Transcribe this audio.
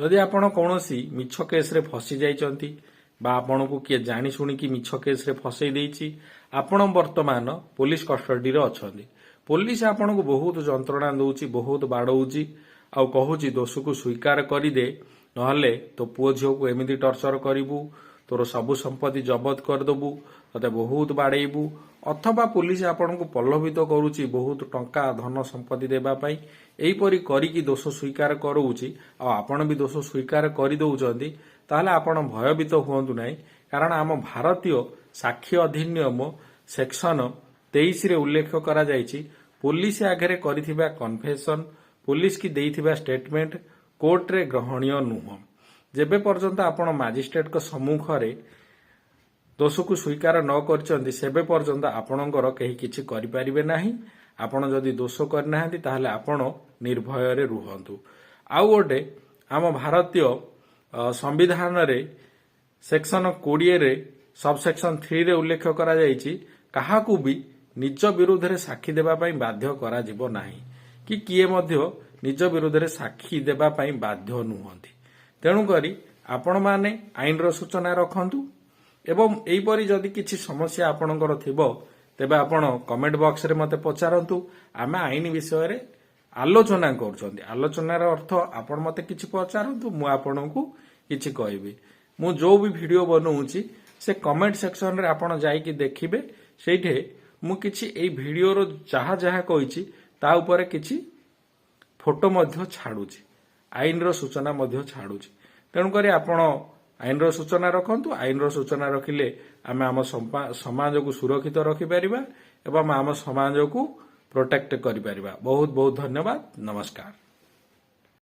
जदि आपण कौनसी मिछ केस रे फसी जाइचंती बा आपण को किए जानी शुणी कि मिछ केस रे फसई देइची आपण वर्तमान पुलिस कस्टडी रे अछंती। पुलिस आपण को बहुत जंत्रणा दउची, बहुत बाडौची आ कहूची दोष को स्वीकार करी दे नहले तो पुओ झियो को एमिति टर्चर करिवु, तोर सबु संपत्ति जबत कर दबु, तते बहुत बाडेइबु, अथवा पुलिस आपण को प्रलोभित करूची बहुत टंका धन संपत्ति देबा पई एहीपरि करिकी दोष स्वीकार करूची आ आपण भी दोष स्वीकार करि दउचंती। ताहले आपण भयभीत हुअंतु नाही, कारण आम भारतीय साक्षी अधिनियम सेक्शन 23 रे उल्लेख करा जायछि पुलिस आगे करिथिबा कन्फेशन, पुलिस की देइथिबा स्टेटमेंट कोर्ट रे ग्रहणीय नुह। जेबे पर्यंत आपण मजिस्ट्रेट को सम्मुख रे दोष को स्वीकार न करचंती सेबे पर्यंत आपणकर केही किछि करि परिबे नाही। आपण जदि दोष करनाहांती ताहले आपण निर्भय रे रुहंतु। आउ गोटे आम भारतीय संविधान रे सेक्शन 20 रे सबसेक्शन 3 रे उल्लेख करा जायछि काहाकू भी निज विरुद्ध रे साक्षी देबा पई बाध्य करा जिवो नाही कि किए मध्य निज विरुद्ध रे साक्षी देबा पई बाध्य नुहंती। तेणु करी आपण माने आईन रो सूचना रखंतु एवं एहीपरि जदि किछि समस्या आपणकर थिबो तेबे आपण कमेंट बॉक्स रे मते पचारंतु। आमे आईन विषय रे आलोचना करछंती। आलोचनार अर्थ आपण मते किछि पचारंतु, मु आपणकू किछि कहबी। मु जो भी वीडियो बनाऊची से कमेंट सेक्शन रे आपण जाई कि देखिबे, सेठे मु किछि एई वीडियो रो जहा जहा कहिछि ता ऊपर किछि फोटो मध्य छाडुची, आईन रो सूचना मध्य छाडुची। तेणु करी आपण आईन रो सूचना रखंतु। आईन रो सूचना रखिले आमे आम समाज को सुरक्षित रखि परिबा एवं आम समाज को प्रोटेक्ट करि परिबा। बहुत बहुत धन्यवाद। नमस्कार।